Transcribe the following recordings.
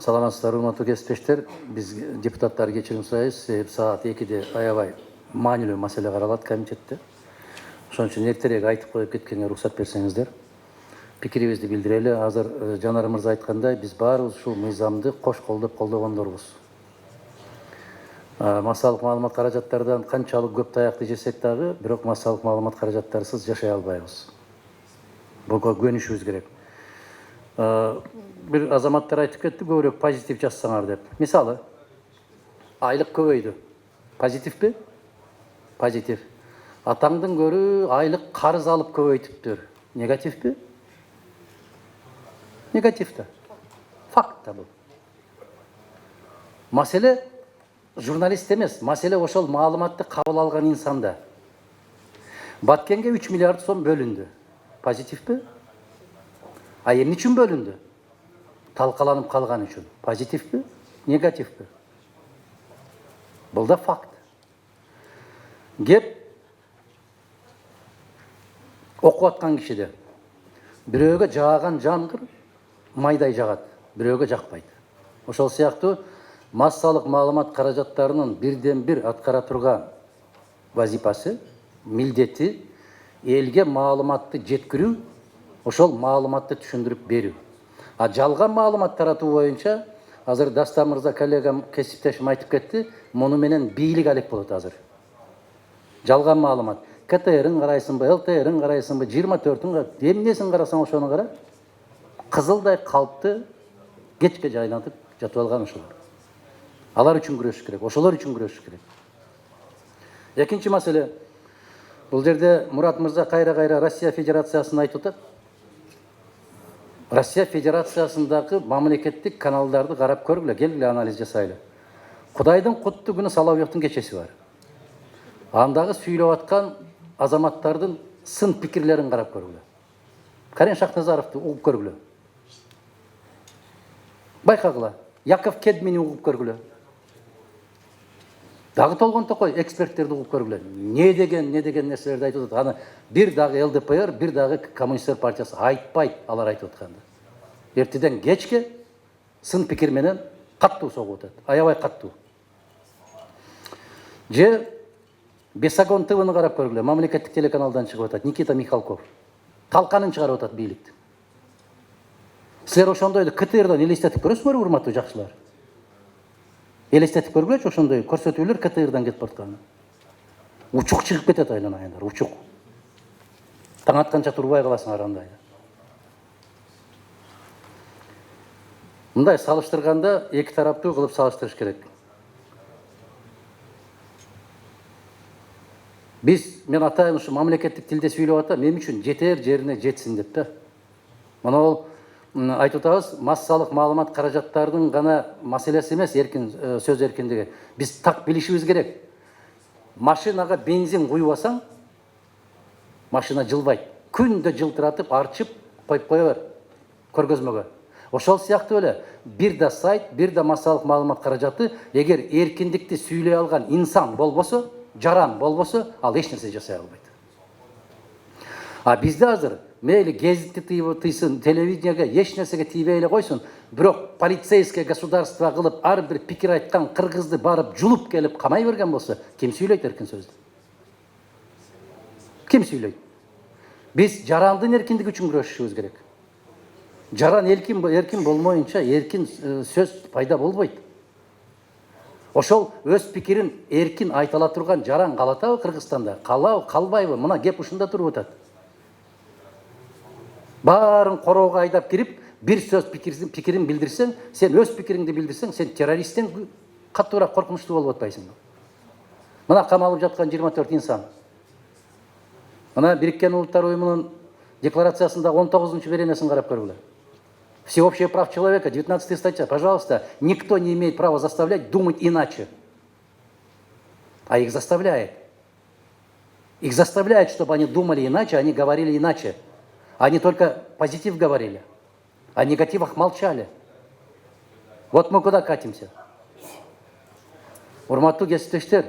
Саламатсыздар, урматтуу кесиптештер. Биз депутаттар кечирим сурайбыз. Саат 2-де аябай маанилүү маселе каралат комитетте. Ошон үчүн эртерээк айтып коюп кеткенге уруксат берсеңиздер. Пикирибизди билдирели. Азыр Жанар мырза айткандай, биз баарыбыз ушул мыйзамды кош колдоп колдогондорбуз. Массалык маалымат каражаттардан канчалык көп таякты жесек дагы, бирок массалык маалымат каражаттарсыз жашай албайбыз. Буга көнүшүбүз керек. Bir azamattар айтып кетти, көбүрөөк позитив жазсаңар деп. Мисалы, айлык көбөйдү. Позитивпи? Позитив. Атаңдын көрү айлык карыз алып көбөйтүптүр. Негативпи? Негатив да. Факт да бул. Маселе журналист эмес, маселе ошол маалыматты кабыл алган инсанда. Баткенге 3 миллиард сом бөлүндү. Позитивпи? Эмне үчүн бөлүндү? Талкаланып калган үчүн. Позитивпи? Негативпи? Бул да факт. Кеп окуп аткан кишиде бирөөгө жааган жангыр майдай жагат, бирөөгө жакпайт. Ошол сыяктуу массалык маалымат каражаттарынын бирден бир аткара турган вазипасы, милдети элге маалыматты жеткирүү, ошол маалыматты түшүндүрүп берүү. Жалган маалымат таратуу боюнча азыр Дастан мырза коллегам кесиптешим айтып кетти, муну менен бийлик алек болот азыр. Жалган маалымат. КТР-ын карайсыңбы, ЛТР-ын карайсыңбы, 24-ын эмнесин карасаң ошону кара. Кызылдай калпты кечке жайлантып жатып алган ошолор. Алар үчүн күрөшүш керек, ошолор үчүн күрөшүш керек. Экинчи маселе, бул жерде Мурат мырза кайра Россия Федерациясын айтып атат. Россия Федерациясындагы мамлекеттик каналдарды карап көргүлө, келгиле анализ жасайлы. Кудайдын куттуу күнү Салавиевдин кечеси бар. Андагы сүйлөп аткан азаматтардын сын пикирлерин карап көргүлө. Карен Шахназаровду угуп көргүлө. Байкагыла, Яков Кедмини угуп көргүлө. Дагы толгон токой эксперттерди угуп көргүлө. Не деген нерселерди айтып атат. Аны бир дагы ЛДПР, бир дагы Коммунисттер партиясы айтпайт, алар айтып атканды. Эртеден кечке сын пикир менен каттуу согуп атат. Аябай каттуу. Же Бесогон ТВ-ны карап көргүлө. Мамлекеттик телеканалдан чыгып атат Никита Михалков. Талканын чыгарып атат бийликти. Силер ошондой эле КТРдан элестетип көрөсүңөрбү, урматтуу жакшылар? Элестетип көргүлөчү ошондой көрсөтүүлөр КТРдан кетип баратканы. Учук чыгып кетет айланайындар, учук. Таң атканча турбай каласыңар андай. Мындай салыштырганда эки тараптуу кылып салыштырыш керек. Мен атайын ушу мамлекеттик тилде сүйлөп атам, мен үчүн жетер жерине жетсин деп да. Мына ол айтып атабыз, массалык маалымат каражаттарынын гана маселеси эмес, эркин сөз эркиндиги. Биз так билишибиз керек. Машинага бензин куйбасаң, машина жылбайт. Күндө жылтыратып, арчып коюп кое бер көргөзмөгө. Ошол сыяктуу эле бир да сайт, бир да массалык маалымат каражаты эгер эркиндикти сүйлөй алган инсан болбосо, жаран болбосо, ал эч нерсе жасай албайт. Бизде азыр мейли гезитти тыйсын, телевидениеге эч нерсеге тийбей эле койсун, бирок полицейское государство кылып ар бир пикир айткан кыргызды барып жулуп келип камай берген болсо, ким сүйлөйт эркин сөздү? Ким сүйлөйт? Биз жарандын эркиндиги үчүн күрөшүшүбүз керек. Жаран эркин болмоюнча эркин сөз пайда болбойт. Ошол өз пикирин эркин айта ала турган жаран калатабы Кыргызстанда? Калбайбы? Мына кеп ушунда туруп атат. Баарын короого айдап кирип, бир сөз пикирин билдирсең, сен өз пикириңди билдирсең, сен террористтен каттуураак коркунучтуу болуп атпайсыңбы? Мына камалып жаткан 24 инсан. Мына Бириккен Улуттар Уюмунун декларациясында 19-чу беренесин карап көргүлө. Всеобщие прав человека, 19 статья. Пожалуйста, никто не имеет права заставлять думать иначе. А их заставляет. Их заставляет, чтобы они думали иначе, они говорили иначе. Они только позитив говорили. О негативах молчали. Вот мы куда катимся. Урматтуу кесиптештер,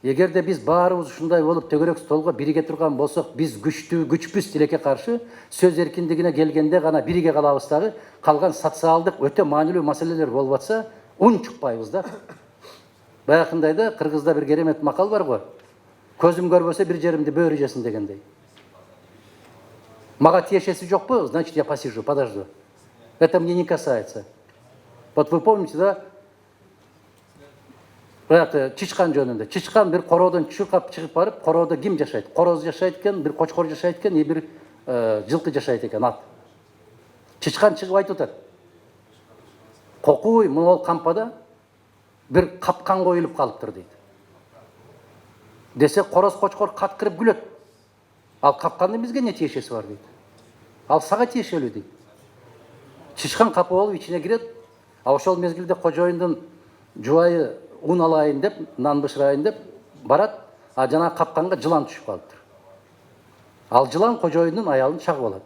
Эгерде биз баарыбыз ушундай болуп төгөрөк столго бириге турган болсок, биз күчтүү, күчпүз тилекке каршы сөз эркиндигине келгенде гана бириге калабыз дагы, калган социалдык өтө маанилүү маселелер болуп атса, ун чукпайбыз да. Баягындай да Кыргызда бир керемет макал бар го. Көзүм көрбөсө бир жеримди бөөрү жесин дегендей. Мага тиешеси жокпу, значит я посижу, подожду. Это мне не касается. Вот вы помните, да? Чычкан жөнүндө. Чычкан бир короодон чуркап чыгып барып, короодо ким жашайт? Короз жашайт экен, бир кочкор жашайт экен, бир жылкы жашайт экен, ат. Чычкан чыгып айтып атат. Кокуй, могул кампада бир капкан коюлуп калыптыр дейт. Десе короз кочкор каткырып күлөт. Ал капкандын бизге не тиешеси бар дейт. Ал сага тиешелүү дейт. Чычкан капы болуп ичине кирет. А ошол мезгилде кожоюндун жубайы un алайын деп, нан бышырайын деп барат, а жана капканга жылан түшүп калыптыр. Ал жылан кожоюндун аялын чагып алат.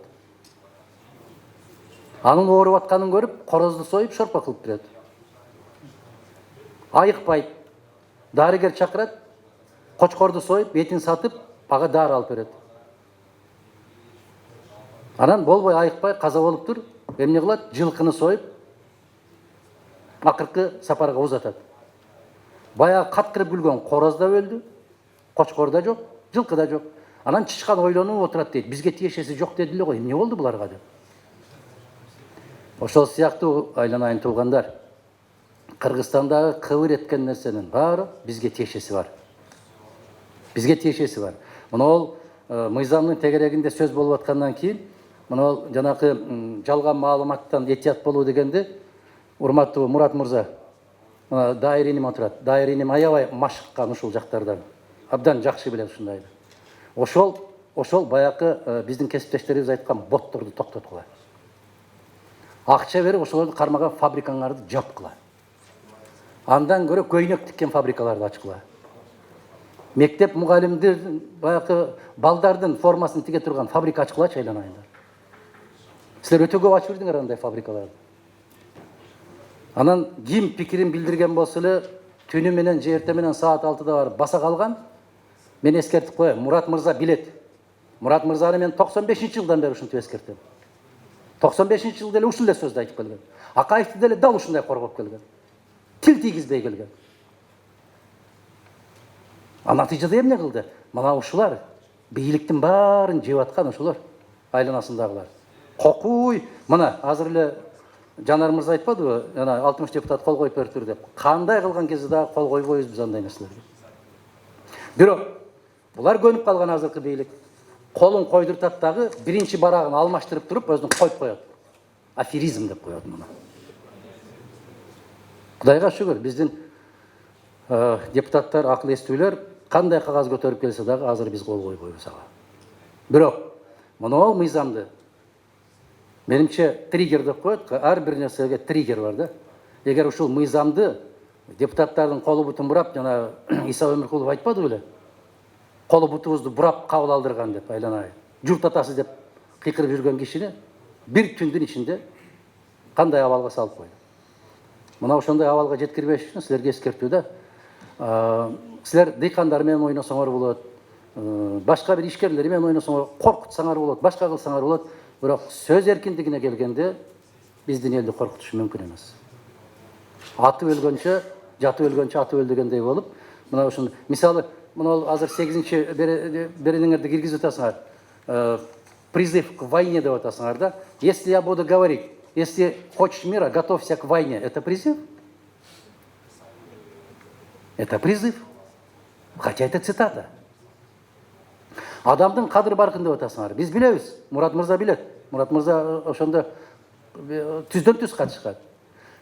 Анын ооруп атканын көрүп, корозду союп шорпа кылып берет. Айыкпайт. Дарыгер чакырат, кочкорду союп, этин сатып, ага дары алып берет. Анан болбой айыкпай каза болуптур, эмне кылат? Жылкыны союп, акыркы сапарга узатат. Баягы каткырып күлгөн короз да өлдү, кочкор да жок, жылкы да жок. Анан чычкан ойлонуп отурат дейт. Бизге тиешеси жок деди эле го. Эмне болду буларга деп. Ошол сыяктуу айланайын туугандар, Кыргызстандагы кыбыр эткен нерсенин баары бизге тиешеси бар. Бизге тиешеси бар. Мына мыйзамдын тегерегинде сөз болуп аткандан кийин, мына жанакы жалган маалыматтан этият болуу дегенди, урматтуу Мурат мырза, дайриним отурат. Дайриним аябай машыккан ушул жактардан. Абдан жакшы билет ушундайды. Ошол баякы биздин кесиптештерибиз айткан ботторду токтоткула. Акча берип ошолорду кармаган фабрикаңарды жапкыла. Андан көрө көйнөк тиккен фабрикаларды ачкыла. Мектеп мугалимдер баякы балдардын формасын тиге турган фабрика ачкылачы айланайындар. Силер өтө көп ачып жүрдүңөр андай фабрикаларды. Анан ким пикирин билдирген болсо эле түнү менен же эртең менен саат 6-да барып баса калган, мен эскертип коем. Мурат мырза билет. Мурат мырзаны мен 95-жылдан бери ушинтип эскертем. 95-жылда эле ушул эле сөздү айтып келген. Акаевди деле дал ушундай коргоп келген. Тил тийгизбей келген. А натыйжада эмне кылды? Мына ушулар бийликтин баарын жеп аткан ушулар айланасындагылар. Кокуй, мына азыр эле Жанар мырза айтпадыбы? Жана 60 депутат кол коюп бериптир деп. Кандай кылган кезде дагы кол койбойбуз биз андай нерселерге. Бирок булар көнүп калган азыркы бийлик. Колун койдуртат дагы биринчи барагын алмаштырып туруп өзүн коюп коет. Аферизм деп коет муну. Кудайга шүгүр, биздин депутаттар, акыл эстүүлөр кандай кагаз көтөрүп келсе дагы азыр биз кол койбойбуз ага. Бирок мына мыйзамды менимче триггер деп коет, ар бир нерсеге триггер бар да. Эгер ушул мыйзамды депутаттардын колу бутун бурап, жана Иса Өмүркулов айтпады беле? Колу бутубузду бурап кабыл алдырган деп айланайын. Журт атасы деп кыйкырып жүргөн кишини бир түндүн ичинде кандай абалга салып койду. Мына ошондой абалга жеткирбеш үчүн силерге эскертүү да. Силер дыйкандар менен ойносоңор болот, башка бир ишкерлер менен ойносоңор, коркутсаңар болот, башка кылсаңар болот. Бирок сөз эркиндигине келгенде биздин элди коркутуш мүмкүн эмес. Атып өлгөнчө, жатып өлгөнчө атып өл дегендей болуп, мына ушун мисалы, мына азыр 8-чи берениңерди киргизип атасыңар. Призыв к войне деп атасыңар да. Если я буду говорить, если хочешь мира, готовься к войне. Это призыв? Это призыв. Хотя это цитата. Адамдын кадыр баркын деп атасыңар. Биз билебиз. Мурат мырза билет. Мурат мырза ошондо түздөн түз катышкан.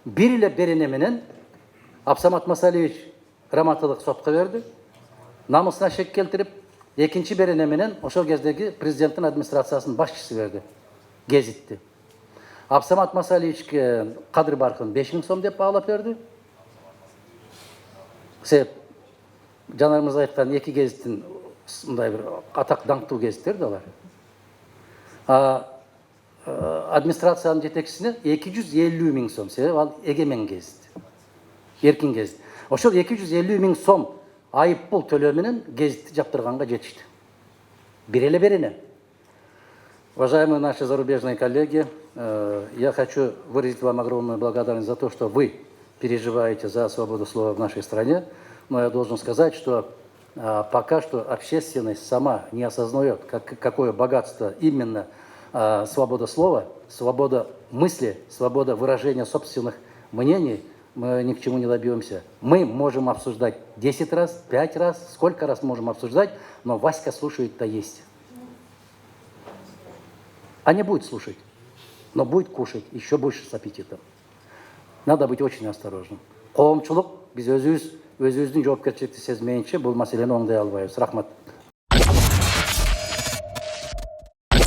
Бир эле берене менен Абсамат Масалиевич грамоталык сотко берди. Намысына шек келтирип, экинчи берене менен ошол кездеги президенттин администрациясынын башчысы берди. Гезитти. Абсамат Масалиевичке кадыр баркын 5000 сом деп баалап берди. Себеп Жанар мырза айткан эки гезиттин мындай бир атак даңктуу гезиттер да алар. Администрациянын жетекчисине 250 000 сом, себеп ал эгемен гезит. Эркин гезит. Ошол 250 000 сом айыппул төлөө менен гезитти жаптырганга жетишти. Береле берене. Уважаемые наши зарубежные коллеги, я хочу выразить вам огромную благодарность за то, что вы переживаете за свободу слова в нашей стране. Но я должен сказать, что пока что общественность сама не осознает, какое богатство именно свобода слова, свобода мысли, свобода выражения собственных мнений, мы ни к чему не добьемся. Мы можем обсуждать 10 раз, 5 раз, сколько раз можем обсуждать, но Васька слушает-то есть. А не будет слушать, но будет кушать еще больше с аппетитом. Надо быть очень осторожным. Коомчулук, біз өзіміздің жоопкерчиликти сезмейинче бұл маселени оңдой албайбыз. Рахмат.